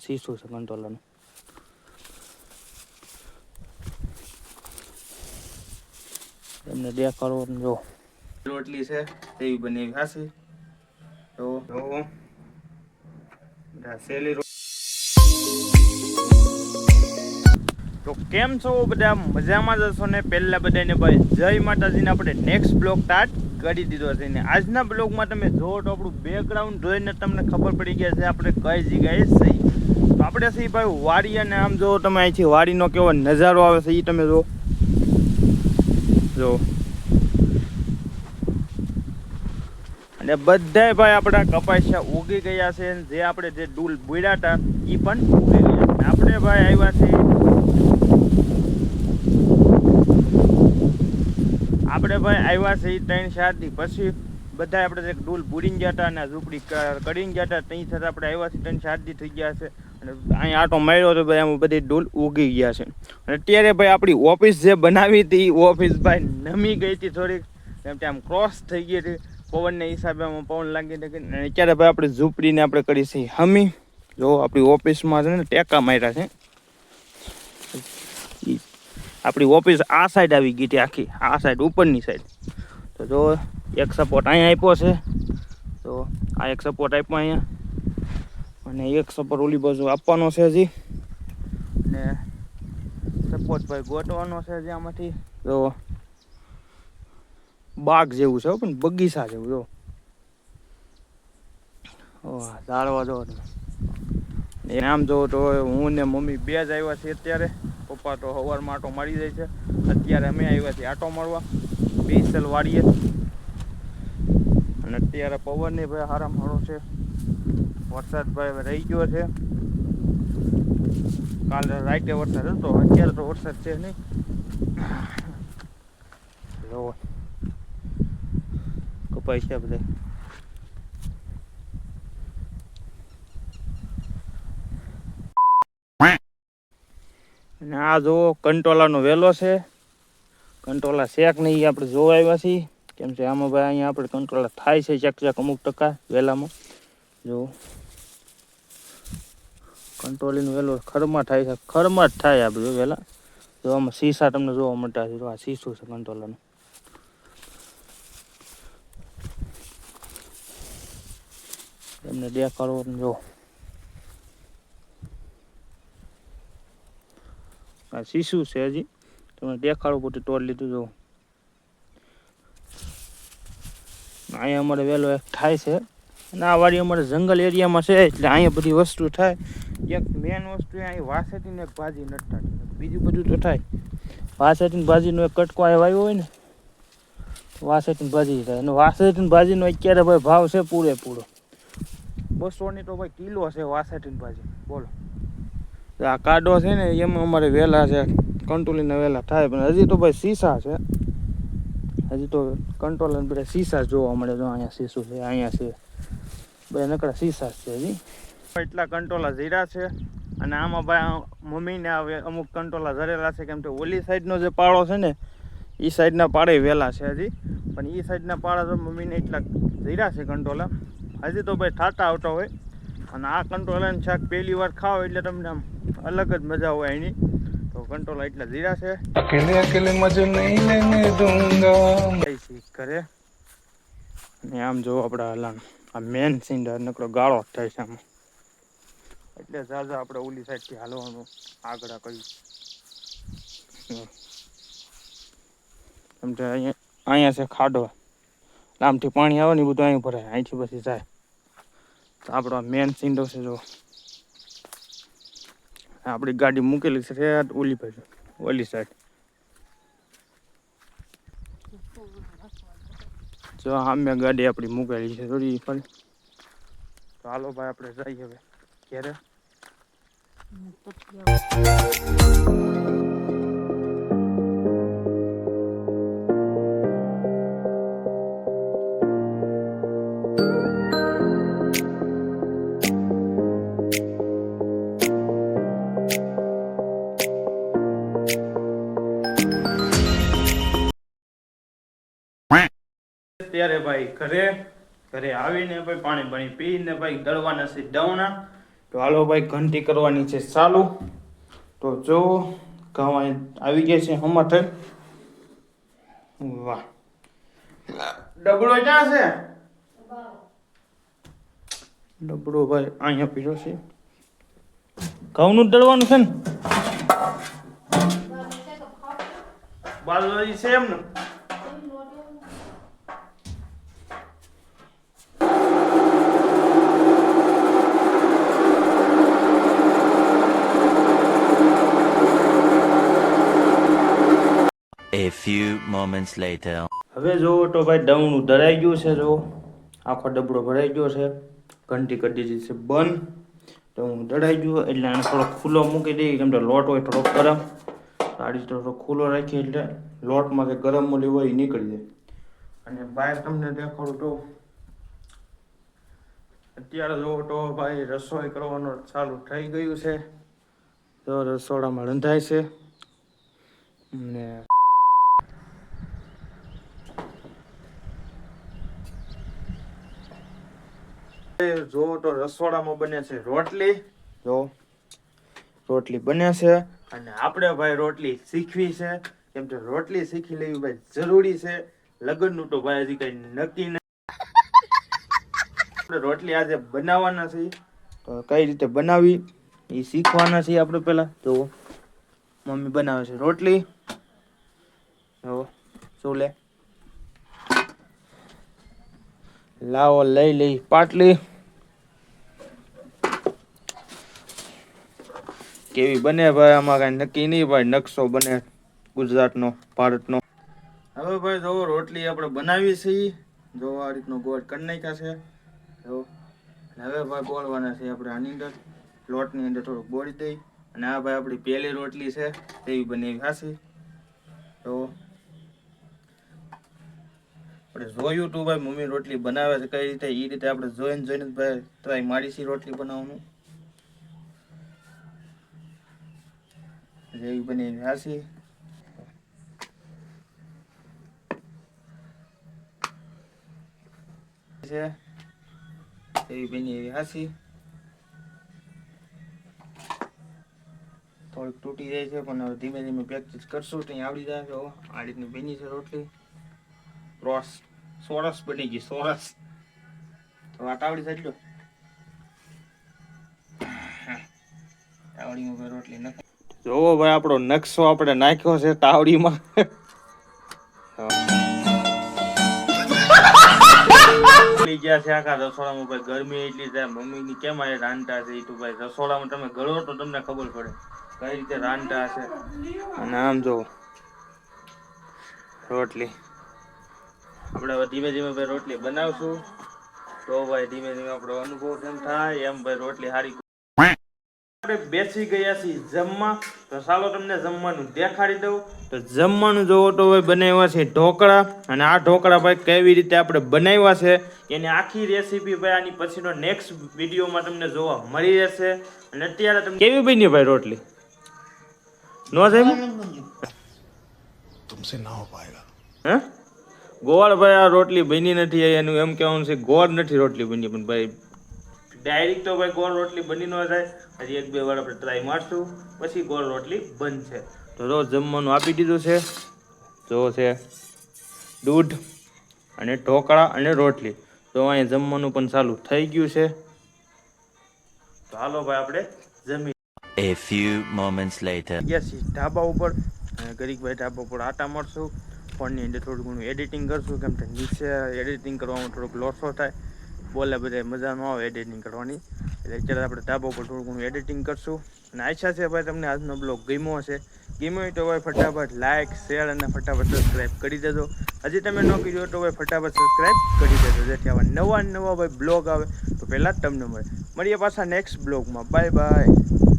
શીશું છે કંટ્રોલરનું. એમને દેખાડો જો રોટલી છે તેવી બની ખાસી તો સેલી. તો કેમ છો બધા? મજામાં જશો ને? પહેલા બધાને ભાઈ જય માતાજીને આપણે નેક્સ્ટ બ્લોગ સ્ટાર્ટ કરી દીધો છે ને આજના બ્લોગમાં તમે જો તો આપણું બેકગ્રાઉન્ડ જોઈને તમને ખબર પડી ગયા છે આપણે કઈ જગ્યાએ છીએ. તો આપણે છીએ ભાઈ વાડી, અને આમ જો તમે અહીંથી વાડીનો કેવો નજારો આવે છે એ તમે જો અને બધાય ભાઈ આપણા કપાસિયા ઉગી ગયા છે. જે આપણે જે ડૂલ બોડ્યા હતા એ પણ ઉગી ગયા. આપણે ભાઈ આવ્યા છે છે 3-4 દી પછી. બધા આપણે જે ડૂલ બુડીને ગયા હતા અને ઝૂંપડી કરીને ગયા હતા ત્યાં છતાં આપણે આવ્યા છે 3-4 દી થઈ ગયા છે. અને અહીંયા આટો માર્યો તો ભાઈ આમાં બધી ડૂલ ઉગી ગયા છે. અને અત્યારે ભાઈ આપણી ઓફિસ જે બનાવી હતી એ ઓફિસ ભાઈ નમી ગઈ હતી થોડીક, કેમ કે આમ ક્રોસ થઈ ગઈ હતી પવનના હિસાબે. આમાં પવન લાગી હતી અને અત્યારે ભાઈ આપણે ઝૂંપડીને આપણે કરી છે હમી. જો આપણી ઓફિસમાં છે ને ટેકા માર્યા છે. આપણી ઓફિસ આ સાઈડ આવી ગઈ હતી, આખી આ સાઈડ ઉપરની સાઈડ. તો જો એક સપોર્ટ અહીંયા આપ્યો છે, તો આ એક સપોર્ટ આપ્યો અહીંયા, અને એક સપોર્ટ ઓલી બાજુ આપવાનો છે હજી, અને સપોર્ટ ભાઈ ગોતવાનો છે હજી આમાંથી. તો બાગ જેવું છે પણ બગીચા જેવું જો ઝાડવા જો. આમ જોવો તો હું ને મમ્મી બે જ આવ્યા છીએ અત્યારે. પપ્પા તો સવારમાં આટો મારી જાય છે. અત્યારે અમે આવ્યા છીએ આટો મારવા સ્પેશિયલ વાડીએ. અને અત્યારે પવનની ભાઈ હારામ હારો છે. વરસાદ ભાઈ રહી ગયો છે. કાલે રાતે વરસાદ હતો, અત્યારે તો વરસાદ છે નહીં. જો કપાઈ છે બધે. અને આ જો કંટોલાનો વેલો છે. કંટોલા શેક નહીં આપણે જોવા આવ્યા છીએ, કેમ છે આમાં ભાઈ અહીંયા આપણે કંટોલા થાય છે ચેક અમુક ટકા વેલામાં. જો કંટોલીનો વેલો ખરમાં થાય છે, ખરમાં જ થાય આ બધું વેલા. જો આમાં શીશા તમને જોવા મળતા છે. આ શીશું છે કંટોલાનું. એમને દેખાડો જો આ શીશું છે. હજી તમને દેખાડવું પડતું તોડ લીધું. જો અહીંયા અમારે વહેલો એક થાય છે, અને આ વાડી અમારે જંગલ એરિયામાં છે એટલે અહીંયા બધી વસ્તુ થાય. એક મેન વસ્તુ અહીં વાસેટીને એક ભાજી નથી થતી, બીજું બધું તો થાય. વાસેટીની ભાજીનો એક કટકો અહીં વાવ્યો હોય ને, વાસેટીની ભાજી થાય. અને વાસેટીની ભાજીનો અત્યારે ભાઈ ભાવ છે પૂરેપૂરો 200ની તો ભાઈ કિલો છે વાસેટીની ભાજી. બોલો આ કાડો છે ને એમાં અમારે વેલા છે, કંટોલીના વેલા થાય. પણ હજી તો ભાઈ શીશા છે, હજી તો કંટ્રોલર બધા શીશા જોવા મળે. જો અહીંયા શીશું છે, અહીંયા છે, બધા નકરા શીશા છે હજી. એટલા કંટ્રોલા જીરા છે. અને આમાં ભાઈ મમ્મીને હવે અમુક કંટ્રોલા ઝરેલા છે, કેમ કે ઓલી સાઈડનો જે પાળો છે ને એ સાઈડના પાળે વેલા છે હજી. પણ એ સાઈડના પાળા તો મમ્મીને એટલા જીરા છે કંટ્રોલા. હજી તો ભાઈ ઠાટા આવતા હોય. અને આ કંટ્રોલાનું શાક પહેલી વાર ખાઓ એટલે તમને આમ અલગ જ મજા હોય એની. તો કંટ્રોલા એટલા જીરા છે. અકેલે મજો નહીં લેને દૂંગા કરે. અને આમ જો આપણા હલાન આ મેન સિંડર નકરો ગાળો થાય છે આમાં, એટલે જાજા આપણે ઓલી સાઈડથી હાલવાનું આગળ કર્યું. એમ તો અહીંયા છે ખાડો, આમથી પાણી આવે ને બધું અહીં ભરાય, અહીંથી પછી જાય. તો આપણો મેન સિંડો છે. જો આપણી ગાડી મૂકેલી છે ઓલી બાજુ, ઓલી સાઈડ. જો સામે ગાડી આપણી મૂકેલી છે થોડી ફરી. તો હાલો ભાઈ આપણે જઈએ હવે ઘેરે. ત્યારે ભાઈ ઘરે આવીને ભાઈ પાણી પીને ભાઈ દળવાના છે દવણા. તો હાલો ભાઈ ઘંટી કરવાની છે ચાલુ. તો જો ઘઉં આવી ગયા છે હમણાં થઈ. વાહ ડબડો ક્યાં છે? ડબડો ભાઈ અહીંયા પીરો છે. ઘઉંનું દળવાનું છે ને બાજુ છે એમ ને. A few moments later. હવે જો તો ભાઈ દવણું દળાઈ ગયું છે. જો આખો ડબડો ભરાઈ ગયો છે. ઘંટી કરી દીધી છે બંધ. દવણું દળાઈ ગયું એટલે આને થોડો ખુલ્લો મૂકી દઈએ કેમ કે લોટ હોય થોડોક ગરમ. આ રીતે થોડો ખુલ્લો રાખીએ એટલે લોટમાં જે ગરમ મૂલી હોય એ નીકળી જાય. અને બહાર તમને દેખાડું તો અત્યારે જો તો ભાઈ રસોઈ કરવાનું ચાલુ થઈ ગયું છે. તો રસોડામાં રંધાય છે ને જો તો રસોડામાં બને છે રોટલી. જો રોટલી બને છે અને આપણે ભાઈ રોટલી શીખવી છે કેમ કે રોટલી શીખી લેવી ભાઈ જરૂરી છે. લગ્નનું તો ભાઈ હજી કઈ નક્કી નહીં. આપણે રોટલી આજે બનાવવાના છે તો કઈ રીતે બનાવી એ શીખવાના છીએ આપણે. પેલા તો મમ્મી બનાવે છે રોટલી. જો શું લે લાવો લઈ લઈ પાટલી. કેવી બને ભાઈ આમાં કઈ નક્કી નહીં ભાઈ. નકશો બને ગુજરાતનો ભારતનો. હવે ભાઈ જો રોટલી આપણે બનાવી છે. જો આ રીતનો ગોળ કરી નાખ્યા છે. જો હવે ભાઈ બોલવાના છે આપણે આની અંદર લોટની અંદર થોડુંક બોળી દઈ. અને આ ભાઈ આપણી પહેલી રોટલી છે તેવી બનાવી હાસી. તો આપણે જોયું તું ભાઈ મમ્મી રોટલી બનાવે છે કઈ રીતે એ રીતે આપણે જોઈને જોઈને ભાઈ ટ્રાય મારી છે રોટલી બનાવવાનું. જેવી બની હાસી. છે એવી બની એવી હાસી. થોડીક તૂટી જાય છે પણ હવે ધીમે ધીમે પ્રેક્ટિસ કરશું તો આવડી જાય છે. આ રીતની બની છે રોટલી. સોરસ બની ગઈ સોરસ. તો વાત આવડી જાય તાવડીમાં રોટલી નાખી. જોવો ભાઈ આપણો નકશો આપણે નાખ્યો છે તાવડીમાં. ગયા છે આખા રસોડામાં ભાઈ ગરમી એટલી થાય. મમ્મી ની કેમ આ રાંધતા છે એ તો ભાઈ રસોડામાં તમે ગળો તો તમને ખબર પડે કઈ રીતે રાંધતા હશે. અને આમ જો રોટલી આપણે હવે ધીમે ધીમે ભાઈ રોટલી બનાવશું તો ભાઈ ધીમે ધીમે આપણો અનુભવ કેમ થાય એમ ભાઈ રોટલી સારી. આપણે બેસી ગયા છીએ જમવા તો ચાલો તમને જમવાનું દેખાડી દઉં. તો જમવાનું જોવો તો ભાઈ બનાવ્યા છે ઢોકળા. અને આ ઢોકળા ભાઈ કેવી રીતે આપણે બનાવ્યા છે એની આખી રેસીપી ભાઈ આની પછીનો નેક્સ્ટ વિડીયોમાં તમને જોવા મળી રહેશે. અને અત્યારે તમને કેવી બની ભાઈ રોટલી નો જાય तुमसे ना हो पाएगा. હે ગોળ ભાઈ આ રોટલી બની નથી એનું એમ કહેવાનું છે ગોળ નથી રોટલી બની. પણ ભાઈ ડાયરેક્ટ તો ભાઈ ગોળ રોટલી બની ન જાય. હજી એક બે વાર આપણે ટ્રાય મારશું પછી ગોળ રોટલી બનશે. તો રોજ જમવાનું આપી દીધું છે. જો છે દૂધ અને ઢોકળા અને રોટલી. તો અહીંયા જમવાનું પણ ચાલુ થઈ ગયું છે. તો હાલો ભાઈ આપણે જમી. A few moments later. Yes dhaba ઉપર ગરીક ભાઈ ઢાબા ઉપર આટા મળશું. ફોનની અંદર થોડું ઘણું એડિટિંગ કરશું કેમ કે નીચે એડિટિંગ કરવામાં થોડોક લોસો થાય. બોલે બધા મજા ન આવે એડિટિંગ કરવાની એટલે અત્યારે આપણે ઢાબા ઉપર થોડું ઘણું એડિટિંગ કરશું. અને આશા છે ભાઈ તમને આજનો બ્લોગ ગમ્યો હશે. ગમ્યો હોય તો ભાઈ ફટાફટ લાઇક શેર અને ફટાફટ સબસ્ક્રાઈબ કરી દેજો. હજી તમે ન કર્યો તો ભાઈ ફટાફટ સબસ્ક્રાઈબ કરી દેજો જેથી આવા નવા ભાઈ બ્લોગ આવે તો પહેલાં જ તમને મળીએ પાછા નેક્સ્ટ બ્લોગમાં. Bye bye.